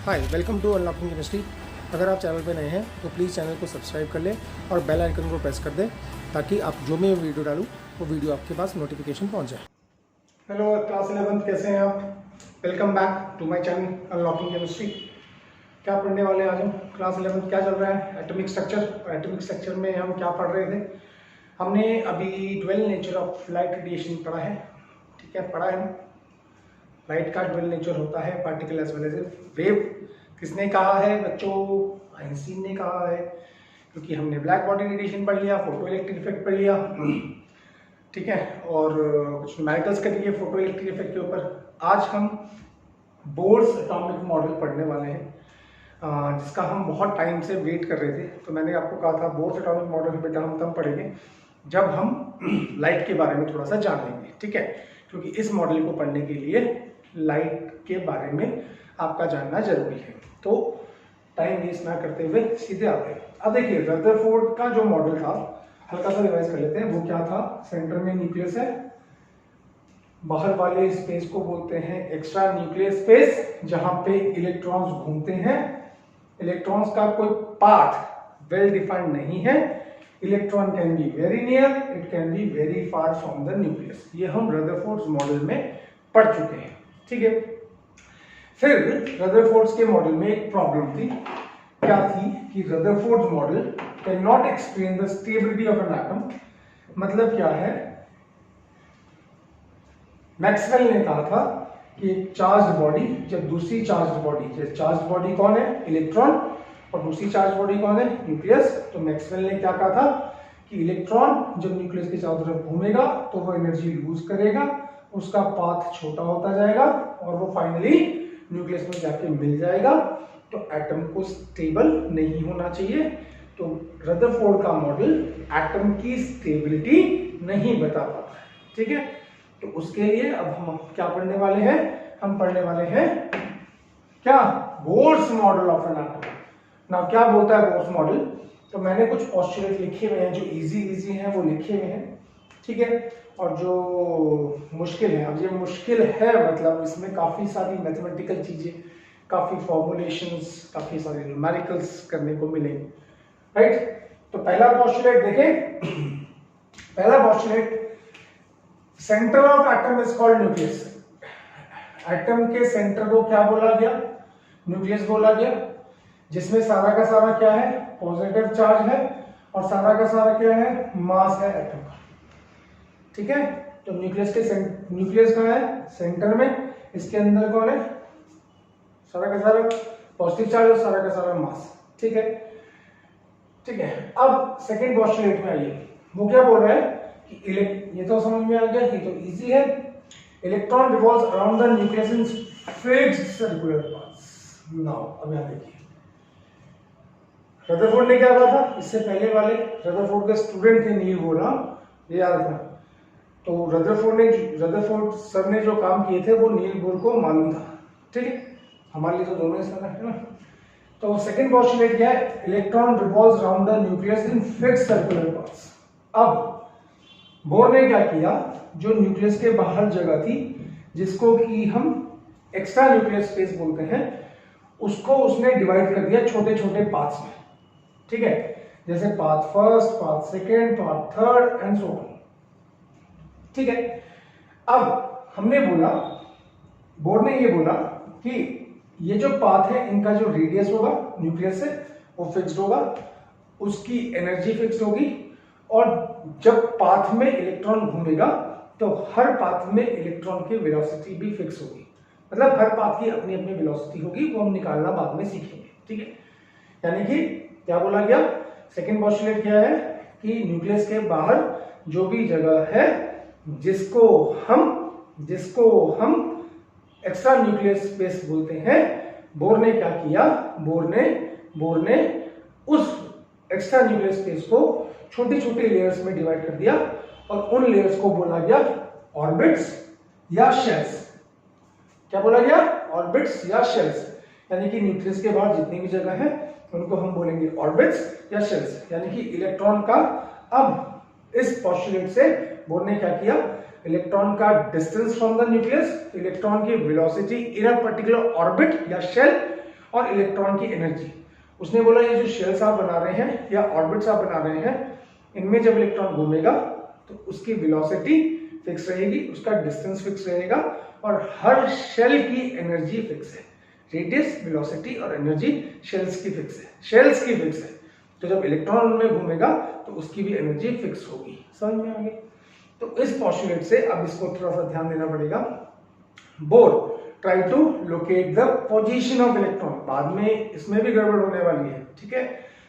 Hi welcome to unlocking chemistry. अगर आप channel पर नए हैं तो प्लीज़ चैनल को सब्सक्राइब कर लें और बेल आइकन को प्रेस कर दें ताकि आप जो मैं वीडियो डालूँ वो वीडियो आपके पास नोटिफिकेशन पहुंच जाए। हेलो क्लास 11 कैसे हैं आप? Welcome back to my channel unlocking chemistry. क्या पढ़ने वाले हैं आज हम? क्लास 11 क्या चल रहा है? Atomic structure. और एटॉमिक स्ट्रक्चर में हम क्या पढ़ रहे थे? हमने अभी dual nature of light radiation पढ़ा है। ठीक है, पढ़ा है। लाइट का ड्वेल नेचर होता है particle as well as wave. किसने कहा है बच्चों? आइंस्टीन ने कहा है, क्योंकि हमने ब्लैक बॉडी रेडिएशन पढ़ लिया, फोटो इलेक्ट्रिक इफेक्ट पढ़ लिया, ठीक है, और कुछ न्यूमेरिकल्स कर लिए फोटो इलेक्ट्रिक इफेक्ट के ऊपर। आज हम बोर्स एटॉमिक मॉडल पढ़ने वाले हैं, जिसका हम बहुत टाइम से वेट कर रहे थे। तो मैंने आपको कहा था बोर्स एटॉमिक मॉडल बेटा हम तब पढ़ेंगे जब हम लाइट के बारे में थोड़ा सा जान लेंगे, ठीक है, क्योंकि इस मॉडल को पढ़ने के लिए लाइट के बारे में आपका जानना जरूरी है। तो टाइम वेस्ट ना करते हुए सीधे आते हैं। अब देखिए रदरफोर्ड का जो मॉडल था, हल्का सा रिवाइज कर लेते हैं। वो क्या था? सेंटर में न्यूक्लियस है, बाहर वाले स्पेस को बोलते हैं एक्स्ट्रा न्यूक्लियस स्पेस, जहां पे इलेक्ट्रॉन्स घूमते हैं। इलेक्ट्रॉन्स का कोई पाथ वेल डिफाइंड नहीं है। Electron can be very near, it can be very far from the nucleus. ये हम रदरफोर्ड्स मॉडल में पढ़ चुके हैं, ठीक है। फिर रदरफोर्ड्स के मॉडल में एक प्रॉब्लम थी। क्या थी? कि Rutherford's model can not explain the stability of an atom. मतलब क्या है? मैक्सवेल ने कहा था कि एक चार्ज्ड बॉडी जब दूसरी चार्ज्ड बॉडी कौन है? इलेक्ट्रॉन। और दूसरी चार्ज बॉडी कौन है? न्यूक्लियस। तो मैक्सवेल ने क्या कहा था कि इलेक्ट्रॉन जब न्यूक्लियस के चारों तरफ घूमेगा तो वो एनर्जी लूज करेगा, उसका पाथ छोटा होता जाएगा और वो फाइनली न्यूक्लियस में जाके मिल जाएगा। तो एटम को स्टेबल नहीं होना चाहिए। तो रदरफोर्ड का मॉडल एटम की स्टेबिलिटी नहीं बता पाता है, ठीक है। तो उसके लिए अब हम क्या पढ़ने वाले हैं? हम पढ़ने वाले हैं क्या? Bohr's model of an atom. ना क्या बोलता है बोर्स मॉडल? तो मैंने कुछ पोस्टुलेट लिखे हुए हैं, जो इजी हैं वो लिखे हुए हैं, ठीक है, और जो मुश्किल है, अब ये मुश्किल है मतलब इसमें काफी सारी मैथमेटिकल चीजें, काफी फॉर्मुलेशंस, काफी सारे न्यूमेरिकल्स करने को मिलेंगे, राइट। तो पहला पोस्टुलेट देखें। पहला postulate, centre of atom is called nucleus. Atom के सेंटर को क्या बोला गया? न्यूक्लियस बोला गया, जिसमें सारा का सारा क्या है? पॉजिटिव चार्ज है, और सारा का सारा क्या है? मास है एटम का, ठीक है। तो न्यूक्लियस कहाँ है? सेंटर में। इसके अंदर कौन है? सारा का सारा पॉजिटिव चार्ज और सारा का सारा मास, ठीक है, ठीक है। अब सेकंड पोस्टुलेट में आइए। वो क्या बोल रहा है कि ये तो समझ में आ गया, ये तो इजी है। Electron revolves around the nucleus in fixed circular paths. Now अब यहां देखिए, रदरफोर्ड ने क्या कहा था? इससे पहले वाले रदरफोर्ड के स्टूडेंट थे नील बोर, ये याद रखना। तो रदरफोर्ड सर ने जो काम किए थे वो नील बोर को मालूम था, ठीक है। हमारे लिए तो दोनों सर है ना। तो सेकंड पोस्टुलेट क्या है? Electron revolves around the nucleus in fixed circular paths. अब बोर ने क्या किया? जो न्यूक्लियस के बाहर जगह थी, जिसको कि हम एक्स्ट्रा न्यूक्लियस स्पेस बोलते हैं, उसको उसने डिवाइड कर दिया छोटे छोटे पाथ्स में, ठीक है। जैसे path first, path second, path third and so on, ठीक है। अब हमने बोला, बोर्ड ने ये बोला कि ये जो पाथ है इनका जो रेडियस होगा न्यूक्लियस से वो फिक्स्ड होगा, उसकी एनर्जी फिक्स्ड होगी, और जब पाथ में इलेक्ट्रॉन घूमेगा तो हर पाथ में इलेक्ट्रॉन की वेलोसिटी भी फिक्स होगी। मतलब हर पाथ की अपनी अपनी वेलोसिटी होगी, वो हम निकालना बाद में सीखेंगे, ठीक है। यानी कि क्या बोला गया? सेकंड पोस्टुलेट क्या है कि न्यूक्लियस के बाहर जो भी जगह है जिसको हम एक्स्ट्रा न्यूक्लियस स्पेस बोलते हैं, बोर ने क्या किया? बोर ने उस एक्स्ट्रा न्यूक्लियस स्पेस को छोटी छोटी लेयर्स में डिवाइड कर दिया, और उन लेयर्स को बोला गया ऑर्बिट्स या शेल्स। क्या बोला गया? ऑर्बिट्स या शेल्स। यानी कि न्यूक्लियस के बाहर जितनी भी जगह है उनको हम बोलेंगे ऑर्बिट्स या शेल्स। यानी कि इलेक्ट्रॉन का, अब इस पोस्टुलेट से बोर ने क्या किया? इलेक्ट्रॉन का distance from the nucleus, electron की velocity in a particular orbit या शेल, और इलेक्ट्रॉन की एनर्जी। उसने बोला ये जो शेल्स आप बना रहे हैं या ऑर्बिट्स आप बना रहे हैं, इनमें जब इलेक्ट्रॉन घूमेगा तो उसकी वेलोसिटी फिक्स रहेगी, उसका डिस्टेंस फिक्स रहेगा और हर शेल की एनर्जी फिक्स है। रेडियस, वेलोसिटी और एनर्जी शेल्स की फिक्स है, शेल्स की फिक्स है। तो जब इलेक्ट्रॉन में घूमेगा तो उसकी भी एनर्जी फिक्स होगी। समझ में आ गई? तो इस पोस्टुलेट से अब इसको थोड़ा सा ध्यान देना पड़ेगा। Bohr try to locate the position of electron. बाद में इसमें भी गड़बड़ होने वाली है, ठीक है।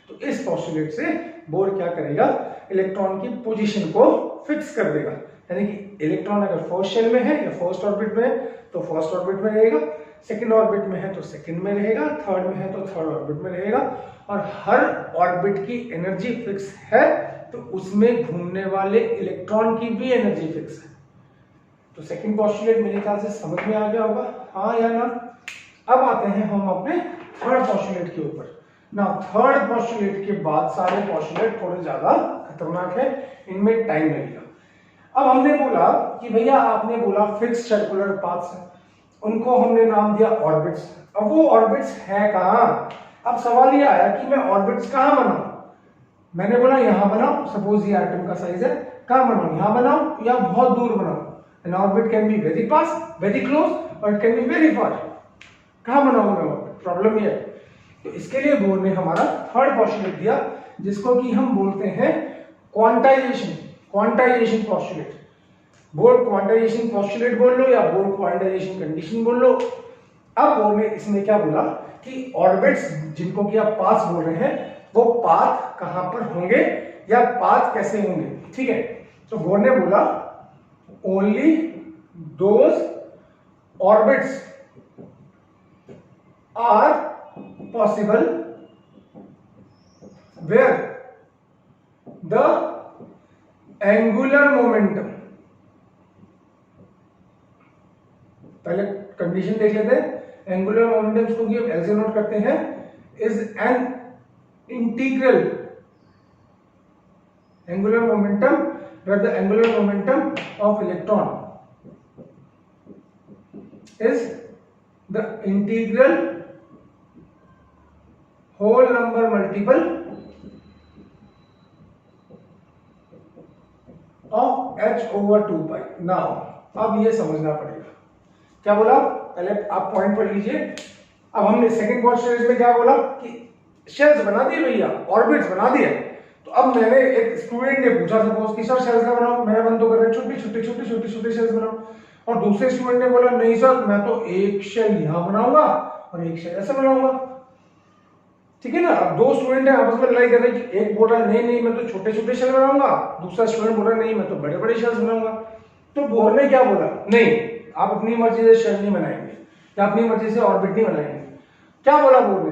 तो इस पोस्टुलेट से बोर क्या करेगा, इलेक्ट्रॉन की पोजीशन को फिक्स कर देगा। यानी कि इलेक्ट्रॉन अगर फर्स्ट शेल में है या फर्स्ट ऑर्बिट में है तो फर्स्ट ऑर्बिट में रहेगा, सेकंड ऑर्बिट में है तो सेकंड में रहेगा, थर्ड में है तो थर्ड ऑर्बिट में रहेगा। और हर ऑर्बिट की एनर्जी फिक्स है तो उसमें घूमने वाले इलेक्ट्रॉन की भी एनर्जी फिक्स है। तो सेकंड पोस्टुलेट मेरे ख्याल से समझ में आ गया होगा, हाँ या ना। अब आते हैं हम अपने थर्ड पोस्टुलेट के ऊपर ना। थर्ड पोस्टुलेट के बाद सारे पोस्टुलेट थोड़े ज्यादा खतरनाक है, इनमें टाइम लगेगा। अब हमने बोला कि भैया आपने बोला फिक्स सर्कुलर पाथ्स है, उनको हमने नाम दिया ऑर्बिट्स। अब वो ऑर्बिट्स है कहां? अब सवाल ये आया कि मैं ऑर्बिट्स कहां बनाऊं। मैंने बोला यहां बनाओ, सपोज ये एटम का साइज है, कहां बनाऊं? यहां बनाओ या बहुत दूर बनाओ? An orbit can be very पास, वेरी क्लोज, और it can be very far. कहां बनाऊं मैं ऑर्बिट? प्रॉब्लम ये है। तो इसके लिए बोर्ड ने हमारा थर्ड पोस्टुलेट दिया, जिसको कि हम बोलते हैं quantization, quantization postulate. Board quantization postulate बोल लो या बोर्ड क्वांटाइजेशन कंडीशन बोल लो। अब बोर्ड ने इसमें क्या बोला कि ऑर्बिट्स जिनको कि आप पाथ बोल रहे हैं, वो पाथ कहां पर होंगे या पाथ कैसे होंगे, ठीक है। तो बोर्ड ने बोला only those orbits are possible where the angular momentum, पहले कंडीशन देख लेते हैं। एंगुलर मोमेंटम को हम एल से नोट करते हैं, is an integral angular momentum where the angular momentum of electron is the integral whole number multiple of h over 2 pi। Now अब ये समझना पड़ेगा, क्या बोला पहले आप पॉइंट पढ़ लीजिए। अब हमने सेकंड पोस्टुलेट में क्या बोला कि शेल्स बना दिए भैया, ऑर्बिट्स बना दिए। तो अब मैंने एक स्टूडेंट ने पूछा सपोज कि सर शेल्स का बनाओ, मैंने बंद तो कर रहे छोटे छोटे छोटे छोटे छोटे शेल्स बनाओ। और दूसरे स्टूडेंट ने बोला नहीं सर मैं तो एक शेल यहां बनाऊंगा और एक शेल ऐसे बनाऊंगा, ठीक है ना। अब दो स्टूडेंट है आपस में लड़ाई कर रहे हैं कि एक बोल रहा है नहीं मैं तो छोटे छोटे शेल बनाऊंगा, दूसरा स्टूडेंट बोल रहा है नहीं मैं तो बड़े बड़े शेल्स बनाऊंगा। तो बोर्ड ने क्या बोला, नहीं आप अपनी मर्जी से शेल नहीं बनाएंगे या अपनी मर्जी से ऑर्बिट नहीं बनाएंगे। क्या बोला बोर्ड ने,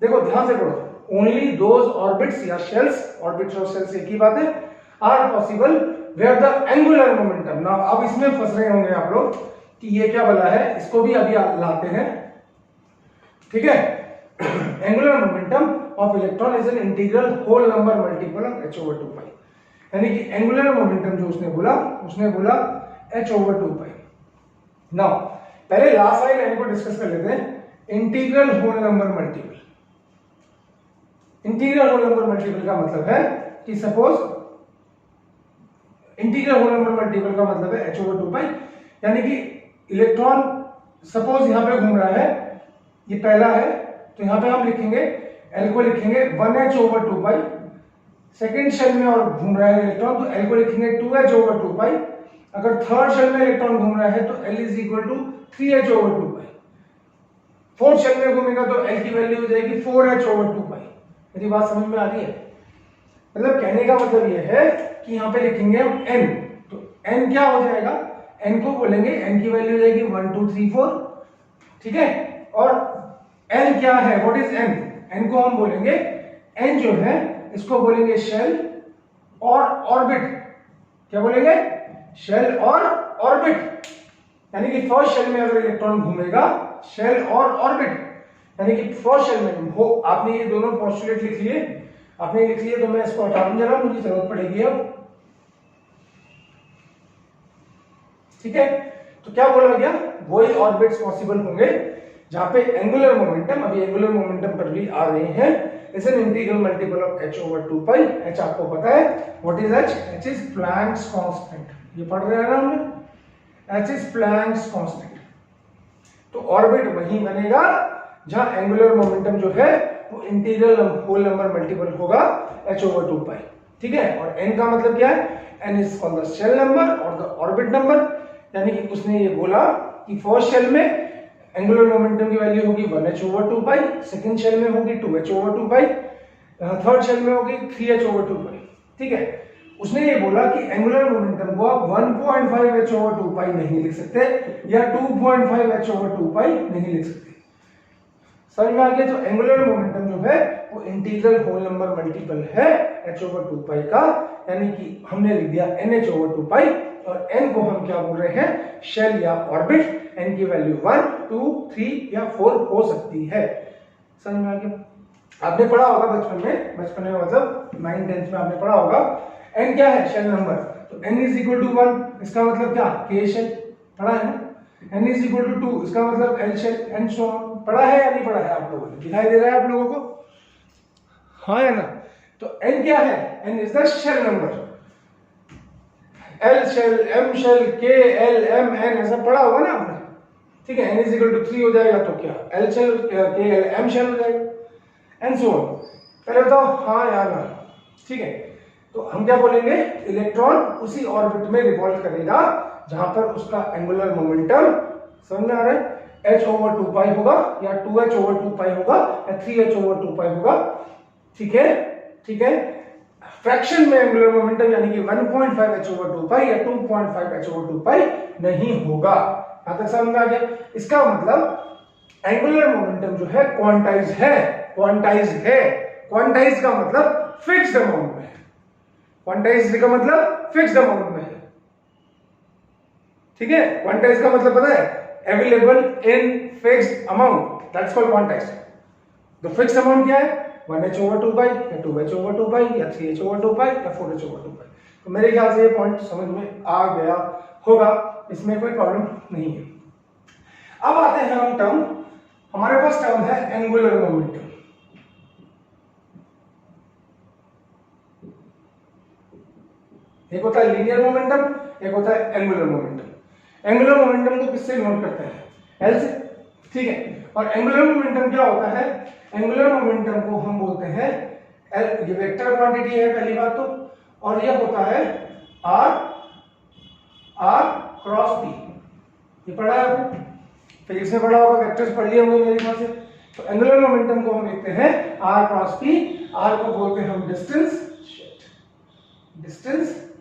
देखो ध्यान से पढ़ो, ओनली दोज ऑर्बिट्स या शेल्स, ऑर्बिट्स और शेल्स एक ही बात है, are possible where the angular momentum. ना अब इसमें फंस रहे होंगे आप लोग कि ये क्या बोला है, इसको भी अभी लाते हैं, ठीक है। Angular momentum of electron is an integral whole number multiple of h over 2 pi। यानी कि एंगुलर मोमेंटम जो उसने बोला h over 2 pi। नाउ पहले लास्ट वाली लाइन को डिस्कस कर लेते हैं, integral whole number multiple. Integral whole number multiple का मतलब है कि suppose integral whole number multiple का मतलब है h over 2 pi। यानी कि इलेक्ट्रॉन सपोज यहां पे घूम रहा है, ये पहला है तो यहां पे हम लिखेंगे L को लिखेंगे 1h over 2 pi। Second shell में और घूम रहा है इलेक्ट्रॉन तो L को लिखेंगे 2h over 2 pi। अगर थर्ड शेल में इलेक्ट्रॉन घूम रहा है तो L is equal to 3h over 2 pi। Fourth shell में घूमेगा तो L की वैल्यू हो जाएगी 4h over 2 pi। मेरी बात समझ में आ रही है? मतलब कहने का मतलब यह है कि यहां पे लिखेंगे हम n, तो n क्या हो जाएगा, n को बोलेंगे n की वैल्यू हो जाएगी 1 2 3 4, ठीक है। और n क्या है, व्हाट इज n, n को हम बोलेंगे n जो है इसको बोलेंगे शेल और ऑर्बिट। क्या बोलेंगे, शेल और ऑर्बिट। यानी कि फर्स्ट शेल में अगर इलेक्ट्रॉन घूमेगा शेल और ऑर्बिट, यानी कि फर्स्ट शेल में हो। आपने ये दोनों पोस्टुलेट लिख लिए, आपने लिख लिए तो मैं इसको हटा दूं जरा, मुझे जरूरत पड़ेगी अब, ठीक है। तो क्या बोला गया, वही ऑर्बिट्स पॉसिबल होंगे जहां पे एंगुलर मोमेंटम, अभी एंगुलर मोमेंटम पर भी आ रहे हैं, is an integral multiple of h over 2 pi। h आपको पता है what is h? h is Planck's constant, ये पढ़ रहे हैं ना हमने, h इज प्लैंक्स कांस्टेंट। तो ऑर्बिट वही बनेगा जहां एंगुलर मोमेंटम जो है वो इंटीग्रल होल नंबर मल्टीपल होगा h over 2 pi, ठीक है। और n का मतलब क्या है? n is called the shell number और द ऑर्बिट नंबर, यानी कि उसने ये बोला कि फर्स्ट शेल में एंगुलर मोमेंटम की वैल्यू होगी 1h over 2 pi, second shell में होगी 2h over 2 pi, third shell में होगी 3h over 2 pi, ठीक है। उसने ये बोला कि एंगुलर मोमेंटम को आप 1.5h over 2 pi नहीं लिख सकते या 2.5h over 2 pi नहीं लिख सकते, समझ में आ गया? तो एंगुलर मोमेंटम जो है वो इंटीग्रल होल नंबर मल्टीपल है h over 2 pi का, यानी कि हमने लिख दिया nh over 2 pi, और n को हम क्या बोल रहे हैं? शेल या ऑर्बिट। n की वैल्यू 1, 2, 3 या 4 हो सकती है, समझ में आ गया? आपने पढ़ा होगा बचपन में मतलब 9th-10th में आपने पढ़ा होगा n क्या है? Shell number. तो n इज इक्वल टू 1, इसका मतलब क्या? k शेल, पढ़ा है ना। n इज इक्वल टू 2, इसका मतलब l shell, and so on. पढ़ा है या नहीं पढ़ा है आप लोगों ने? दिखाई दे रहा है आप लोगों को? हाँ या ना? तो n क्या है? n is the shell number. L shell, M shell, K, L, M, N ऐसा पढ़ा होगा ना आपने, ठीक है। n इज इक्वल टू 3 हो जाएगा तो क्या? L shell, K, L, M shell हो जाएगा, एंड सो ऑन। पहले बताओ हाँ या ना, ठीक है। तो हम क्या बोलेंगे? इलेक्ट्रॉन उसी ऑर्बिट में रिवॉल्व करेगा जहां पर उसका एंगुलर मोमेंटम, समझ में आ रहा है, h over 2 pi होगा या 2h over 2 pi होगा या 3h over 2 pi होगा, ठीक है, ठीक है। फ्रैक्शन में एंगुलर मोमेंटम यानी कि 1.5h over 2 pi या 2.5h over 2 pi नहीं होगा। यहां तक समझ में आ गया? इसका मतलब एंगुलर मोमेंटम जो है क्वांटाइज है, क्वांटाइज है। क्वांटाइज का मतलब फिक्स्ड अमाउंट में है, क्वांटाइज का मतलब फिक्स्ड अमाउंट में है, ठीक है। क्वांटाइज का मतलब पता है? Available in fixed amount, that's called quantize. तो फिक्स्ड अमाउंट क्या है? 1h over 2 pi या 2h over 2 pi या 3h over 2 pi या 4h over 2 pi। तो मेरे ख्याल से ये पॉइंट समझ में आ गया होगा, इसमें कोई प्रॉब्लम नहीं है। अब आते हैं हम टर्म, हमारे पास टर्म है एंगुलर मोमेंटम। एक होता है लीनियर मोमेंटम, एक होता है एंगुलर मोमेंटम। एंगुलर मोमेंटम को किससे नोट करते हैं? एल से, ठीक है। और एंगुलर मोमेंटम क्या होता है? एंगुलर मोमेंटम को हम बोलते हैं एल, ये वेक्टर क्वांटिटी है पहली बात तो, और यह होता है आर क्रॉस पी। ये पढ़ा है आपने, फिजिक्स में पढ़ा होगा, वेक्टर्स पढ़ लिए होंगे मेरे ख्याल से। तो एंगुलर मोमेंटम को हम लिखते हैं आर क्रॉस पी। आर को बोलते हैं हम डिस्टेंस, डिस्टेंस,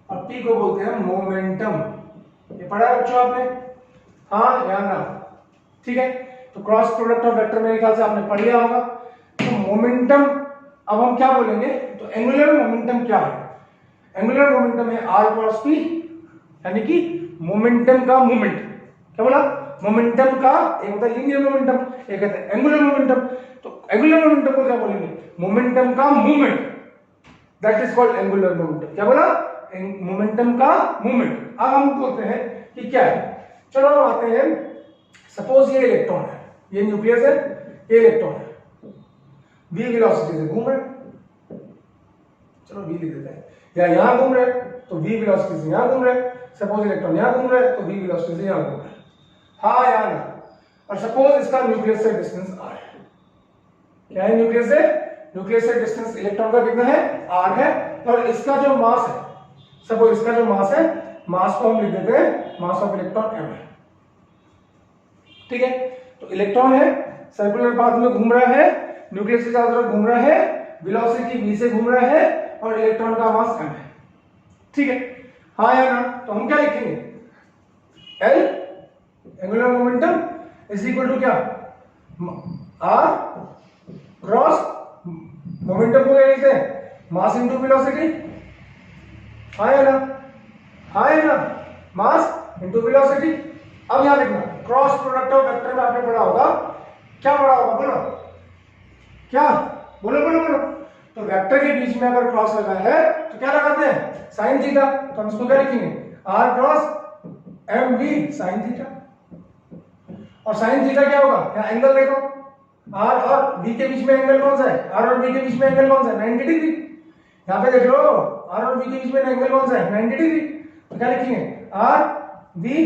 और पी को बोलते हैं मोमेंटम। ये पढ़ा है बच्चों आपने? हाँ या ना? ठीक है। तो क्रॉस प्रोडक्ट ऑफ वेक्टर मेरे ख्याल से आपने पढ़ लिया होगा। तो मोमेंटम अब हम क्या बोलेंगे? तो एंगुलर मोमेंटम क्या है? एंगुलर मोमेंटम है आर क्रॉस पी, यानी कि मोमेंटम का मोमेंट। क्या बोला? मोमेंटम का, एक होता है लीनियर मोमेंटम, एक होता है एंगुलर मोमेंटम। तो एंगुलर मोमेंटम को क्या बोलेंगे? मोमेंटम का movement, that is called angular momentum. क्या बोला? मोमेंटम का मूवमेंट। अब हम बोलते हैं कि क्या है। चलो हम आते हैं, सपोज ये इलेक्ट्रॉन है, ये न्यूक्लियस है, ये इलेक्ट्रॉन है, v वेलोसिटी से घूम रहे हैं, चलो v लिख देते हैं, या यहां घूम रहे हैं तो v वेलोसिटी से यहां घूम रहे हैं। सपोज इलेक्ट्रॉन यहां घूम रहे हैं तो v वेलोसिटी से यहां घूम रहे हैं, हाँ या ना? और सपोज इसका न्यूक्लियस से डिस्टेंस r है। क्या है न्यूक्लियस से? न्यूक्लियस से डिस्टेंस इलेक्ट्रॉन का कितना है? r है। और इसका जो मास है, सपोज इसका जो मास है, मास को हम लिख देते हैं मास ऑफ इलेक्ट्रॉन m है, ठीक है। तो इलेक्ट्रॉन है, सर्कुलर पाथ में घूम रहा है, न्यूक्लियस के चारों तरफ घूम रहा है, वेलोसिटी v से घूम रहा है, और इलेक्ट्रॉन का मास m है, ठीक है। हाँ या ना? तो हम क्या लिखेंगे? L angular momentum is equal to क्या? r क्रॉस मोमेंटम को क्या लिखते हैं? Mass into velocity. हाँ या ना? हाँ या ना? Mass into velocity. अब यहां लिखना क्रॉस प्रोडक्ट ऑफ वेक्टर में आपने पढ़ा होगा, क्या पढ़ा होगा? बोलो क्या? बोलो बोलो बोलो। तो वेक्टर के बीच में अगर क्रॉस लगा है तो क्या लगाते हैं? Sine theta. तो हम इसको क्या लिखेंगे? r cross mv sine theta. और साइन थीटा क्या होगा, यहाँ एंगल देखो, आर और बी के बीच में एंगल कौन सा है, आर और बी के बीच में एंगल कौन सा है, 90 डिग्री। यहाँ पे देख लो आर और बी के बीच में एंगल कौन सा है, 90 डिग्री। तो क्या लिखेंगे, आर बी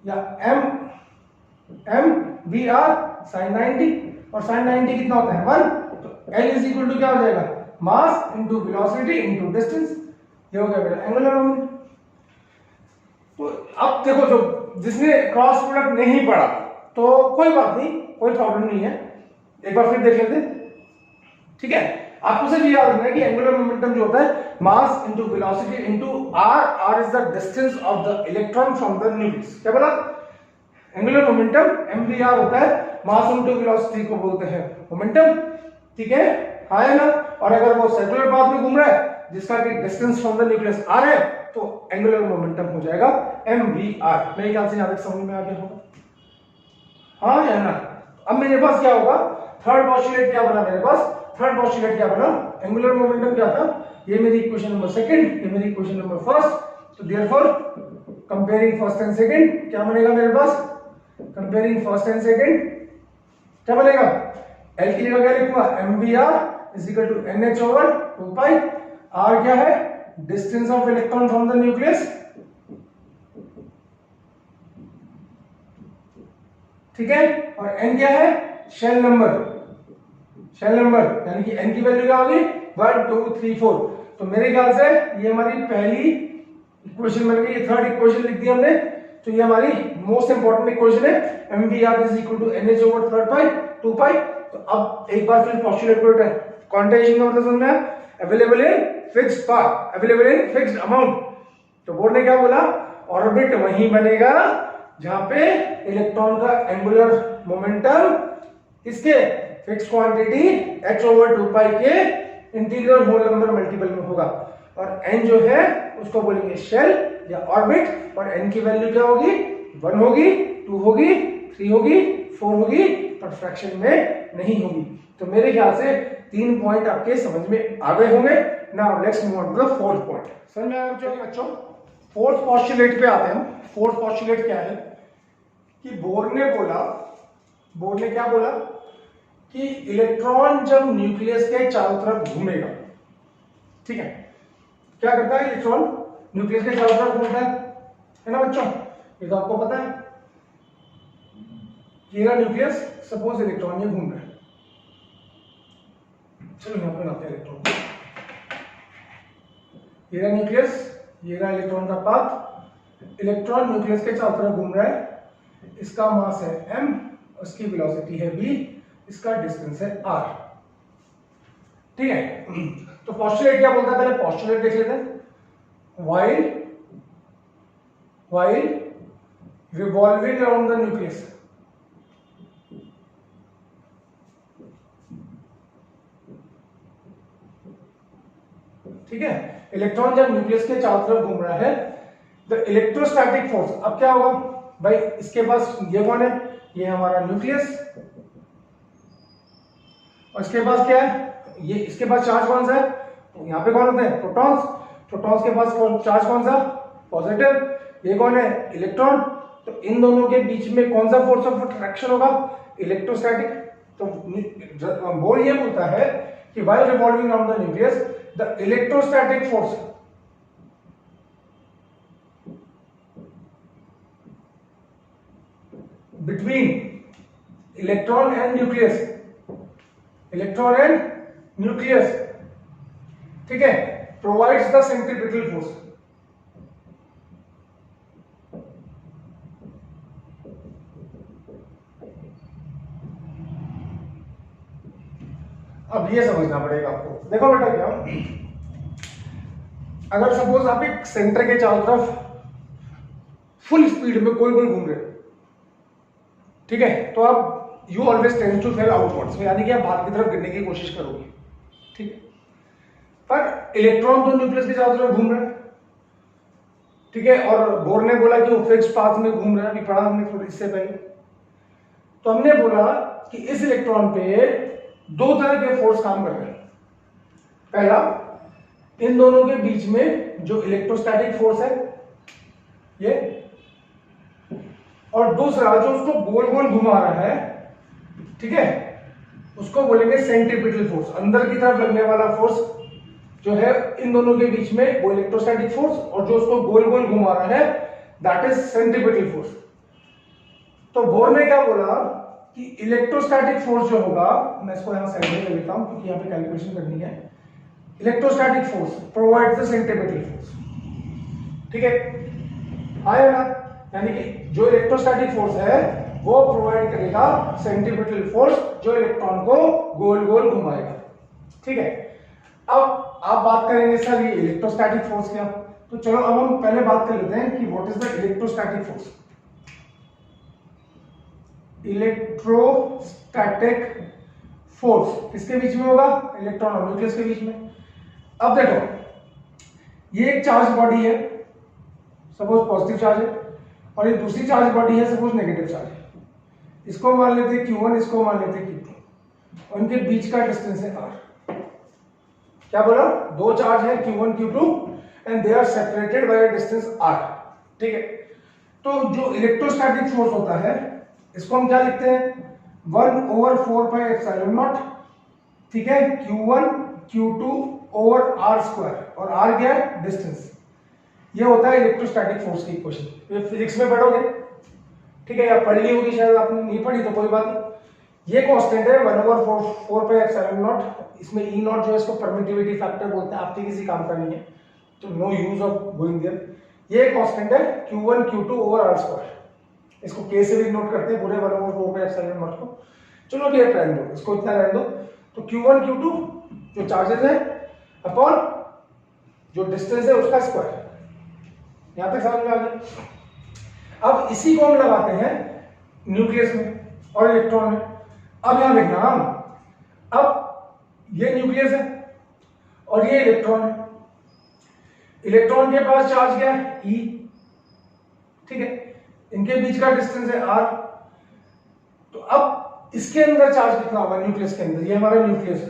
या एम बी आर साइन 90, और साइन 90 कितना होता है 1। तो एल इज इक्वल टू क्या हो जाएगा, mass into velocity into distance, ये हो गया मेरा एंगुलर मोमेंटम। तो अब देखो जो जिसने क्रॉस प्रोडक्ट नहीं पढ़ा तो कोई बात नहीं, कोई प्रॉब्लम नहीं है, एक बार फिर देख लेते हैं, ठीक है। आपको सिर्फ याद रखना है कि एंगुलर मोमेंटम जो होता है mass into velocity into r, r is the distance of the electron from the nucleus. क्या बोला, एंगुलर मोमेंटम एमवीआर होता है, मास इनटू वेलोसिटी को बोलते हैं मोमेंटम, ठीक है, हाँ है ना। और अगर वो सर्कुलर पाथ में घूम रहा है जिसका कि distance from the nucleus r है, तो एंगुलर मोमेंटम हो जाएगा mvr। मेरे ख्याल से यहां तक समझ में आ गया होगा, हाँ या ना। अब मेरे पास क्या होगा, थर्ड पोस्टुलेट क्या बना मेरे पास, थर्ड पोस्टुलेट क्या बना, एंगुलर मोमेंटम क्या था, ये मेरी इक्वेशन नंबर सेकंड, ये मेरी इक्वेशन नंबर फर्स्ट। तो therefore comparing first and second क्या बनेगा मेरे पास, कंपेयरिंग फर्स्ट एंड सेकंड क्या बनेगा, एल की जगह क्या लिखूंगा, mvr is equal to nh over 2 pi, r क्या है, distance of electron from the nucleus, ठीक है, और n क्या है, शेल नंबर, शेल नंबर यानी कि n की वैल्यू क्या होगी 1 2 3 4। तो मेरे ख्याल से ये हमारी पहली इक्वेशन बन गई, ये थर्ड इक्वेशन लिख दी हमने। तो ये हमारी मोस्ट इंपॉर्टेंट इक्वेशन है, mvr is equal to nh over 3 pi 2 pi. तो अब एक बार फिर पोस्टुलेट को क्वांटाइजेशन का मतलब समझना है, available in fixed path, available in fixed amount. तो बोर्ड ने क्या बोला, ऑर्बिट वहीं बनेगा जहां पे इलेक्ट्रॉन का एंगुलर मोमेंटम किसके, फिक्स क्वांटिटी h ओवर 2 पाई के इंटीग्रल होल नंबर मल्टीपल में होगा, और n जो है उसको बोलेंगे शेल या ऑर्बिट, और n की वैल्यू क्या होगी, 1 होगी, 2 होगी, 3 होगी, 4 होगी, पर फ्रैक्शन में नहीं होगी। तो मेरे ख्याल से 3 पॉइंट आपके समझ में आ गए होंगे। Now let's move on to the fourth point. समझ में आया बच्चों, फोर्थ पोस्टुलेट पे आते हैं। फोर्थ पोस्टुलेट क्या है कि बोर ने क्या बोला कि इलेक्ट्रॉन जब न्यूक्लियस के चारों तरफ घूमेगा, ठीक है, क्या करता है इलेक्ट्रॉन, न्यूक्लियस के चारों तरफ घूमता है ना बच्चों, ये तो आपको पता है। ये रहा न्यूक्लियस, सपोज इलेक्ट्रॉन ये घूम रहा है, चलो यहां पर आते हैं इलेक्ट्रॉन, ये रहा न्यूक्लियस, ये रहा इलेक्ट्रॉन का पाथ, इलेक्ट्रॉन न्यूक्लियस के चारों तरफ घूम रहा है, इसका मास है m, उसकी वेलोसिटी है v, इसका डिस्टेंस है r, ठीक है। तो पोस्टुलेट क्या बोलता है, पहले पोस्टुलेट देख लेते हैं। while revolving around the nucleus, ठीक है, इलेक्ट्रॉन जब न्यूक्लियस के चारों तरफ घूम रहा है, द इलेक्ट्रोस्टैटिक फोर्स, अब क्या होगा भाई, इसके पास ये कौन है, ये हमारा न्यूक्लियस, और इसके पास क्या है, ये इसके पास चार्ज कौन सा है, तो यहाँ पे कौन होते हैं, प्रोटॉन्स, प्रोटॉन्स के पास चार्ज कौन सा, पॉजिटिव, ये कौन है, इलेक्ट्रॉन। तो इन दोनों के बीच में कौन सा फोर्स ऑफ अट्रैक्शन होगा, इलेक्ट्रोस्टैटिक। तो बोर्ड ये बोलता है कि while revolving around the nucleus, the electrostatic force between electron and nucleus, ठीक है, provides the centripetal force। अब ये समझना पड़ेगा आपको। देखो बेटा क्या, अगर सपोज आप एक सेंटर के चारों तरफ फुल स्पीड में गोल गोल घूम रहे हो, ठीक है, तो आप you always tend to fail outwards, यानी कि आप बाहर की तरफ गिरने की कोशिश करोगे, ठीक है। पर इलेक्ट्रॉन तो न्यूक्लियस के चारों तरफ घूम रहा है, ठीक है, और बोर ने बोला कि वो फिक्स्ड पाथ में घूम रहा है, अभी पढ़ा हमने थोड़ी इससे पहले। तो हमने बोला कि इस इलेक्ट्रॉन पे दो तरह के फोर्स काम कर रहे हैं। पहला, इन दोनों के बीच में जो इलेक्ट्रोस्टैटिक फोर्स है, ये और दूसरा जो उसको गोल गोल घुमा रहा है, ठीक है, उसको बोलेंगे सेंट्रीपिटल फोर्स। अंदर की तरफ लगने वाला फोर्स जो है इन दोनों के बीच में वो इलेक्ट्रोस्टैटिक फोर्स, और जो उसको गोल गोल घुमा रहा है दैट इज सेंट्रीपिटल फोर्स। तो बोर ने क्या बोला कि इलेक्ट्रोस्टैटिक फोर्स जो होगा, मैं इसको यहां साइड में ले लेता हूं क्योंकि यहां पे कैलकुलेशन करनी है। Electrostatic force provides the centripetal force, ठीक है, आया ना, यानी कि जो इलेक्ट्रोस्टैटिक फोर्स है वो प्रोवाइड करेगा सेंट्रीपिटल फोर्स जो इलेक्ट्रॉन को गोल गोल घुमाएगा, ठीक है। अब आप बात करेंगे सर ये इलेक्ट्रोस्टैटिक फोर्स क्या, तो चलो अब हम पहले बात कर लेते हैं कि what is the electrostatic force. Electrostatic force किसके बीच में होगा, इलेक्ट्रॉन और न्यूक्लियस के बीच में। अब देखो ये एक चार्ज बॉडी है, सपोज पॉजिटिव चार्ज है, और ये दूसरी चार्ज बॉडी है सपोज नेगेटिव चार्ज है। इसको मान लेते हैं Q1, इसको मान लेते हैं Q2, और इनके बीच का डिस्टेंस है R। क्या बोला, दो चार्ज है Q1 Q2 and they are separated by a distance R, ठीक है। तो जो इलेक्ट्रोस्टैटिक फोर्स होता है इसको हम क्या लिखते हैं, 1/4 पाई एप्सिलॉन नॉट, ठीक है, Q1 Q2 over R square, और R क्या है, डिस्टेंस। ये होता है इलेक्ट्रोस्टैटिक फोर्स की इक्वेशन। ये फिजिक्स में पढ़ोगे, ठीक है, या पढ़ ली होगी शायद, आपने नहीं पढ़ी तो कोई बात नहीं। ये कांस्टेंट है 1/4 पाई एप्सिलॉन नॉट। इसमें E नॉट जो है इसको परमिटिविटी फैक्टर बोलते हैं, आपके किसी काम का नहीं है, तो no use of going there. ये कांस्टेंट है Q1 Q2 over R square. इसको K से भी नोट करते हैं पूरे 1/4 पाई एप्सिलॉन नॉट को। चलो ये रहने दो, इसको इतना रहने दो। तो Q1 Q2 जो चार्जेस है अपॉन जो डिस्टेंस है उसका स्क्वायर। यहां तक समझ में आ गया। अब इसी को हम लगाते हैं न्यूक्लियस में और इलेक्ट्रॉन में। अब यहां देखना, अब ये न्यूक्लियस है और ये इलेक्ट्रॉन है। इलेक्ट्रॉन के पास चार्ज क्या है, E, ठीक है, इनके बीच का डिस्टेंस है R। तो अब इसके अंदर चार्ज कितना होगा, न्यूक्लियस के अंदर, ये हमारा न्यूक्लियस है।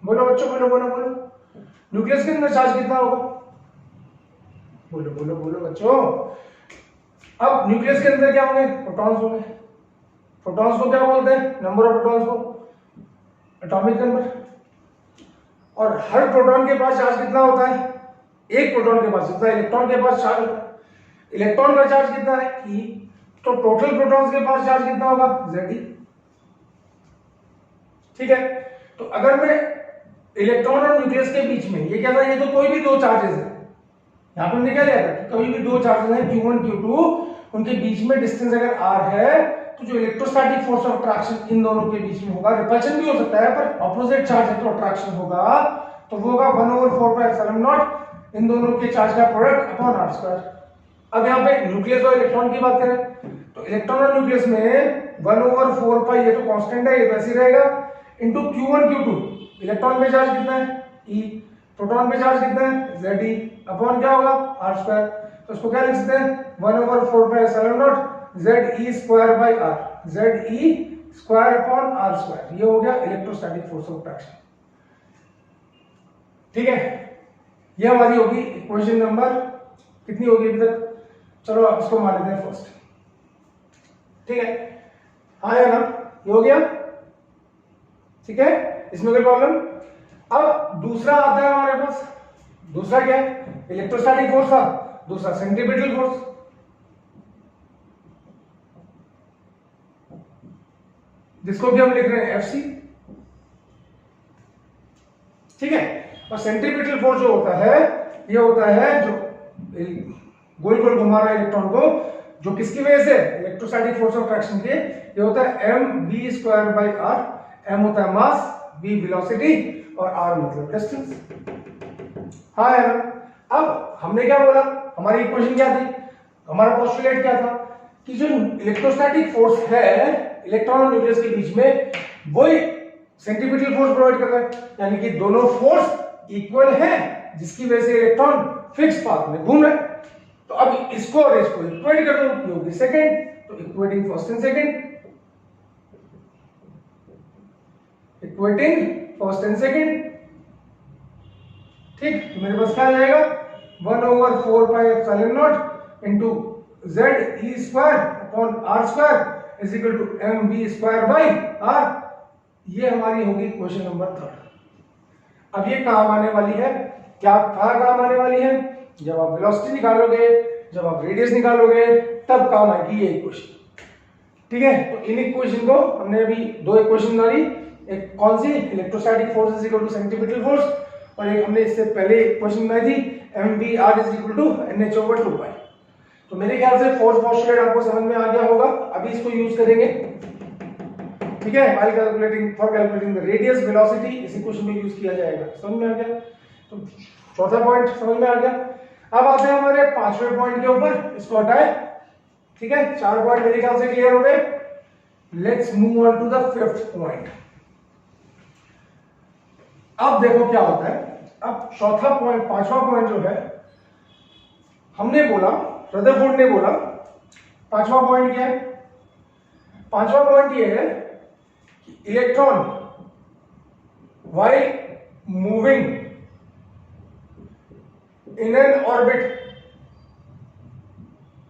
बोलो बच्चों, बोलो बोलो बोलो, न्यूक्लियस के अंदर चार्ज कितना होगा, बोलो बोलो बोलो बच्चों। अब न्यूक्लियस के अंदर क्या होंगे, प्रोटॉन्स होंगे। प्रोटॉन्स को क्या बोलते हैं, नंबर ऑफ प्रोटॉन्स को एटॉमिक नंबर। और हर प्रोटॉन के पास चार्ज कितना होता है, एक प्रोटॉन के पास जितना इलेक्ट्रॉन के पास चार्ज होता है। इलेक्ट्रॉन का चार्ज कितना है, E, तो टोटल प्रोटॉन्स के पास चार्ज कितना होगा, Ze, ठीक है। तो अगर मैं इलेक्ट्रॉन और न्यूक्लियस के बीच में, ये क्या था, ये तो कोई भी दो चार्जेस है, यहां पर हमने क्या लिया था कि कोई भी दो चार्जेस हैं Q1 Q2, उनके बीच में डिस्टेंस अगर R है तो जो electrostatic force of attraction in दोनों के बीच में होगा, रिपल्शन भी हो सकता है पर ऑपोजिट चार्ज है तो अट्रैक्शन होगा, तो वो होगा 1/4 पाई एप्सिलॉन नॉट इन दोनों के चार्ज का प्रोडक्ट अपॉन R स्क्वायर। अब यहां पे न्यूक्लियस और इलेक्ट्रॉन की बात करें तो इलेक्ट्रॉन और न्यूक्लियस में 1/4 पाई, ये तो कांस्टेंट है, ये वैसे ही रहेगा, इनटू Q1 Q2। इलेक्ट्रॉन पे चार्ज कितना है, E, प्रोटॉन पे चार्ज कितना है, Ze, अपॉन क्या होगा, R स्क्वायर। तो इसको क्या लिख सकते हैं, 1/4 pi epsilon not Ze square by R, Ze square upon R square. ये हो गया इलेक्ट्रोस्टैटिक फोर्स ऑफ अट्रैक्शन, ठीक है। ये हमारी होगी इक्वेशन नंबर कितनी होगी अभी तक, चलो आप इसको मान लेते हैं फर्स्ट, ठीक है, हाँ या ना, ये हो गया, ठीक है, इसमें कोई प्रॉब्लम। अब दूसरा आता है हमारे पास, दूसरा क्या है, इलेक्ट्रोस्टैटिक फोर्स था, दूसरा सेंट्रीपिटल फोर्स। जिसको भी हम लिख रहे हैं Fc, ठीक है। और सेंट्रीपिटल फोर्स जो होता है, ये होता है जो गोल गोल घुमा रहा है इलेक्ट्रॉन को, जो किसकी वजह से, इलेक्ट्रोस्टैटिक फोर्स ऑफ अट्रैक्शन के, ये होता है mv square by r। m होता है मास, v वेलोसिटी, और r मतलब डिस्टेंस, हाँ है ना। अब हमने क्या बोला, हमारी इक्वेशन क्या थी, हमारा पोस्टुलेट क्या था कि जो इलेक्ट्रोस्टैटिक फोर्स है इलेक्ट्रॉन और न्यूक्लियस के बीच में, वही सेंट्रीपिटल फोर्स प्रोवाइड कर रहा है, यानी कि दोनों फोर्स इक्वल हैं, जिसकी वजह से इलेक्ट्रॉन फिक्स पाथ में घूम रहा है। तो अब इसको और इसको इक्वेट कर दो, ये होगी सेकंड, तो equating first and second, equating first and second, ठीक। तो मेरे पास क्या आ जाएगा, 1/4 pi epsilon naught into Ze square upon r square is equal to m v square by r. ये हमारी होगी इक्वेशन नंबर 3। अब ये काम आने वाली है, क्या काम आने वाली है? जब आप वेलोसिटी निकालोगे, जब आप रेडियस निकालोगे, तब काम आएगी ये इक्वेशन। ठीक है, तो इन इक्वेशन को हमने अभी दो इक्वेशन बनाई, एक कौन सी, electrostatic force is equal to centimetre force, और एक हमने इससे पहले इक्वेशन बनाई थी mvr is equal to nh/2π। तो मेरे ख्याल से फोर्स पोस्टुलेट आपको समझ में आ गया होगा। अभी इसको यूज करेंगे, ठीक है, while calculating for calculating the radius velocity इस इक्वेशन में यूज किया जाएगा। समझ में आ गया? तो चौथा पॉइंट समझ में आ गया। अब आते हैं हमारे पांचवें पॉइंट के ऊपर, इसको हटाए। ठीक है, 4 पॉइंट मेरे ख्याल से क्लियर हो गए। Let's move on to the 5th point. अब देखो क्या होता है। अब चौथा पॉइंट, पांचवा पॉइंट जो है, हमने बोला, रदरफोर्ड ने बोला, पांचवा पॉइंट क्या है? पांचवा पॉइंट ये है कि electron while moving in an orbit,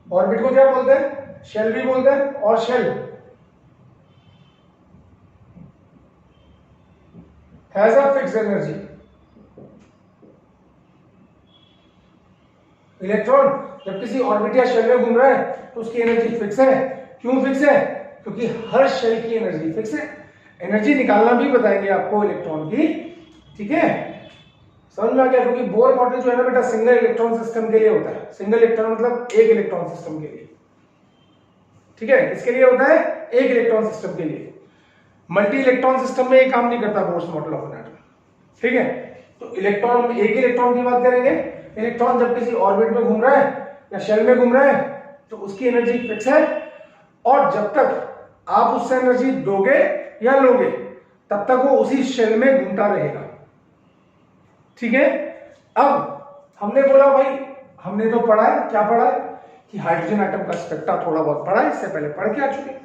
orbit को क्या बोलते हैं? शेल भी बोलते हैं, और shell has a fix energy. Electron जब किसी ऑर्बिट या शेल में घूम रहा है तो उसकी एनर्जी फिक्स है। क्यों फिक्स है? क्योंकि हर शेल की एनर्जी फिक्स है। एनर्जी निकालना भी बताएंगे आपको इलेक्ट्रॉन की, ठीक है, समझ में आ गया? क्योंकि बोर मॉडल जो है ना बेटा, सिंगल इलेक्ट्रॉन सिस्टम के लिए होता है। सिंगल इलेक्ट्रॉन मतलब एक इलेक्ट्रॉन सिस्टम के लिए, ठीक है, इसके लिए होता है एक इलेक्ट्रॉन सिस्टम के लिए। मल्टी इलेक्ट्रॉन सिस्टम में ये काम नहीं करता Bohr's model of an atom, ठीक है। तो इलेक्ट्रॉन, एक इलेक्ट्रॉन की बात करेंगे। इलेक्ट्रॉन जब किसी ऑर्बिट में घूम रहा है या शेल में घूम रहा है तो उसकी एनर्जी फिक्स है, और जब तक आप उससे एनर्जी दोगे या लोगे तब तक वो उसी शेल में घूमता रहेगा, ठीक है। अब हमने बोला भाई, हमने तो पढ़ा है, क्या पढ़ा है कि हाइड्रोजन एटम का स्पेक्ट्रा थोड़ा बहुत पढ़ा है, इससे पहले पढ़ के आ चुके।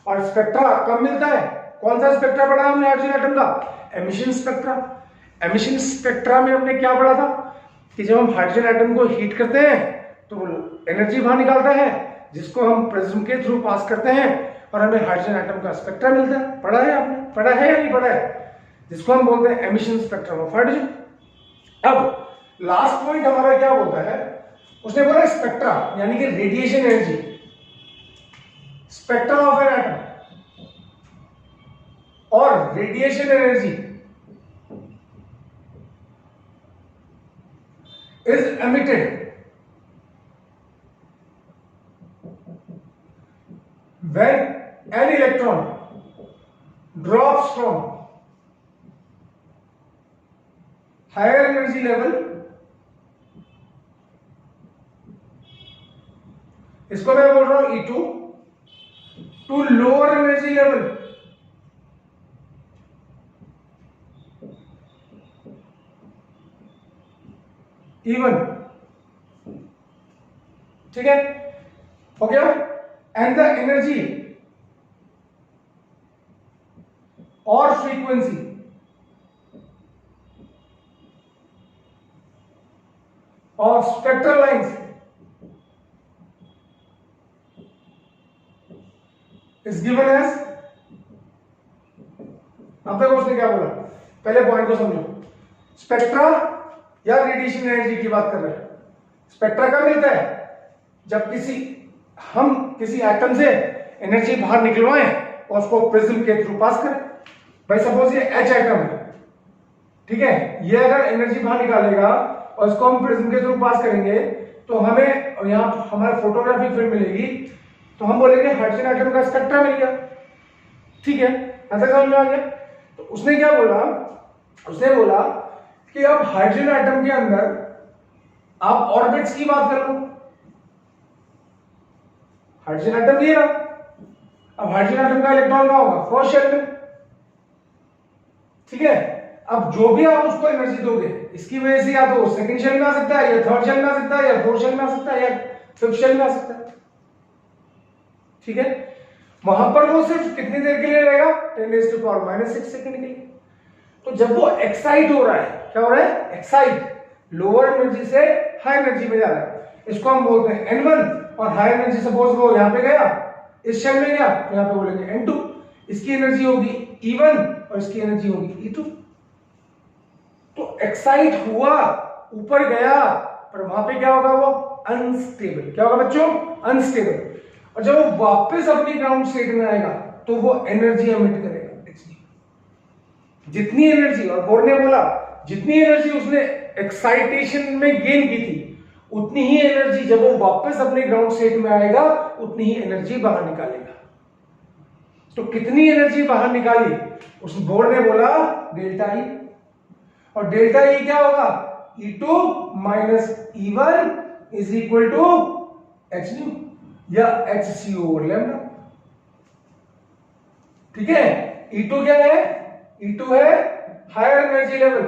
और स्पेक्ट्रा कब मिलता है? कौन सा स्पेक्ट्रा पढ़ा हमने हाइड्रोजन एटम का? Emission spectra. एमिशन स्पेक्ट्रा में हमने क्या पढ़ा था कि जब हम हाइड्रोजन एटम को हीट करते हैं तो एनर्जी बाहर निकालता है, जिसको हम प्रिज्म के थ्रू पास करते हैं और हमें हाइड्रोजन एटम का स्पेक्ट्रा मिलता है। पढ़ा है आपने? पढ़ा है या नहीं पढ़ा है? जिसको हम बोलते हैं एमिशन स्पेक्ट्रम ऑफ हाइड्रोजन। अब लास्ट पॉइंट हमारा क्या बोलता है? उसने बोला स्पेक्ट्रा यानी कि radiation energy. Spectra of an atom और radiation energy is emitted when an electron drops from higher energy level, इसको मैं बोल रहा हूं E2, to lower energy level, E1, ठीक है, हो गया। एंड द एनर्जी और frequency of spectral lines is given as, अब तक उसने क्या बोला? पहले पॉइंट को समझो। स्पेक्ट्रा या रेडिएशन एनर्जी की बात कर रहे हैं। स्पेक्ट्रा कब मिलता है? जब हम किसी एटम से एनर्जी बाहर निकलवाएं और उसको प्रिज्म के थ्रू पास करें। भाई सपोज ये H एटम है, ठीक है, ये अगर एनर्जी बाहर निकालेगा और इसको हम प्रिज्म के थ्रू पास करेंगे तो हमें यहाँ हमारे फोटोग्राफिक फिल्म मिलेगी, तो हम बोलेंगे हाइड्रोजन एटम का स्पेक्ट्रा मिल गया, ठीक है, ऐसा समझ में आ गया। तो उसने क्या बोला? उसने बोला कि अब हाइड्रोजन एटम के अंदर आप ऑर्बिट्स की बात कर लो। हाइड्रोजन एटम ये रहा, अब हाइड्रोजन एटम का इलेक्ट्रॉन कहां होगा? फर्स्ट शेल में, ठीक है। अब जो भी आप उसको एनर्जी दोगे, इसकी वजह से या तो सेकंड शेल में आ सकता है, या थर्ड शेल में आ सकता है, या फोर्थ शेल में आ सकता है, या फिफ्थ शेल में आ सकता है, ठीक है। वहां पर वो सिर्फ कितनी देर के लिए रहेगा? 10⁻⁻⁶ सेकंड के लिए। तो जब वो एक्साइट हो रहा है, क्या हो रहा है? एक्साइट, लोअर एनर्जी से हाई एनर्जी में जा रहा है, इसको हम बोलते हैं N1। और हाई एनर्जी सपोज वो यहां पे गया इस शेल में क्या, यहाँ पे बोलेंगे N2, इसकी एनर्जी होगी E1 और इसकी एनर्जी होगी E2। तो एक्साइट हुआ, ऊपर गया, पर वहां पे क्या होगा, वो अनस्टेबल। क्या होगा बच्चों, अनस्टेबल। और जब वो वापस अपनी ग्राउंड स्टेट में आएगा तो वो एनर्जी एमिट करेगा। जितनी एनर्जी, और बोर ने बोला जितनी एनर्जी उसने एक्साइटेशन में गेन की थी, उतनी ही एनर्जी जब वो वापस अपने ग्राउंड स्टेट में आएगा उतनी ही एनर्जी बाहर निकालेगा। तो कितनी एनर्जी बाहर निकाली, उस बोर ने बोला डेल्टा ई। और डेल्टा ई क्या होगा, E2 minus E1 is equal to h nu या hc ओवर लैम्डा। ठीक है, E2 क्या है, E2 है हायर एनर्जी लेवल,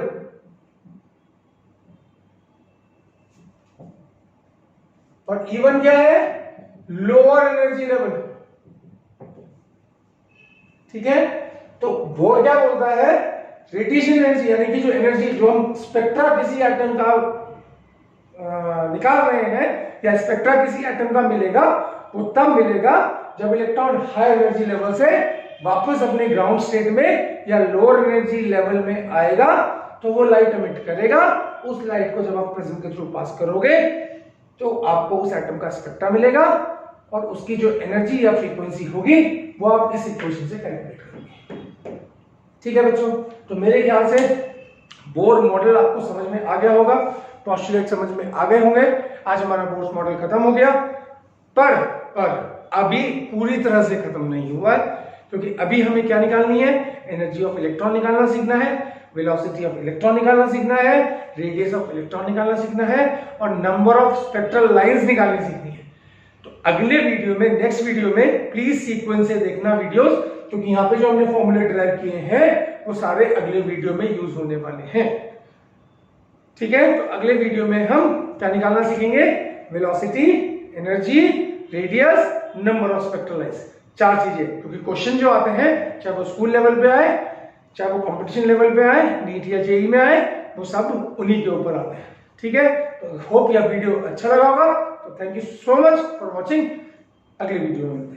और E1 क्या है, लोअर एनर्जी लेवल। ठीक है, तो वो क्या बोलता है, रेडिएशन एनर्जी यानी कि जो एनर्जी जो हम स्पेक्ट्रा किसी एटम का निकाल रहे हैं या स्पेक्ट्रा किसी एटम का मिलेगा, वो तब मिलेगा जब इलेक्ट्रॉन हायर एनर्जी लेवल से वापस अपने ग्राउंड स्टेट में या लोअर एनर्जी लेवल में आएगा, तो वो लाइट एमिट करेगा। उस लाइट को जब आप प्रिज्म के थ्रू पास करोगे तो आपको उस एटम का स्पेक्ट्रा मिलेगा, और उसकी जो एनर्जी या फ्रीक्वेंसी होगी वो आप इस इक्वेशन से कैलकुलेट करोगे। ठीक है बच्चों, तो मेरे ख्याल से बोर मॉडल आपको समझ में आ गया होगा, पोस्टुलेट समझ में आ गए होंगे। आज हमारा बोर मॉडल खत्म हो गया, पर अभी पूरी तरह से खत्म नहीं हुआ है, क्योंकि अभी हमें क्या निकालनी है, एनर्जी ऑफ इलेक्ट्रॉन निकालना सीखना है, वेलोसिटी ऑफ इलेक्ट्रॉन निकालना सीखना है, रेडियस ऑफ इलेक्ट्रॉन निकालना सीखना है, और नंबर ऑफ स्पेक्ट्रल लाइंस निकालनी सीखनी है। तो अगले वीडियो में, नेक्स्ट वीडियो में प्लीज सीक्वेंस से देखना वीडियोस, क्योंकि यहाँ पे जो हमने फॉर्मूले डिराइव किए हैं वो सारे अगले वीडियो में यूज होने वाले हैं। ठीक है, तो अगले वीडियो में हम क्या निकालना सीखेंगे, velocity, energy, radius, number of spectral lines, 4 चीजें। क्योंकि क्वेश्चन जो आते हैं, चाहे वो स्कूल लेवल पे आए, चाहे वो कंपटीशन लेवल पे आए, नीट या जेई में आए, वो सब उन्हीं के ऊपर आते हैं। ठीक है, तो होप यह वीडियो अच्छा लगा होगा। तो thank you so much for watching. अगले वीडियो में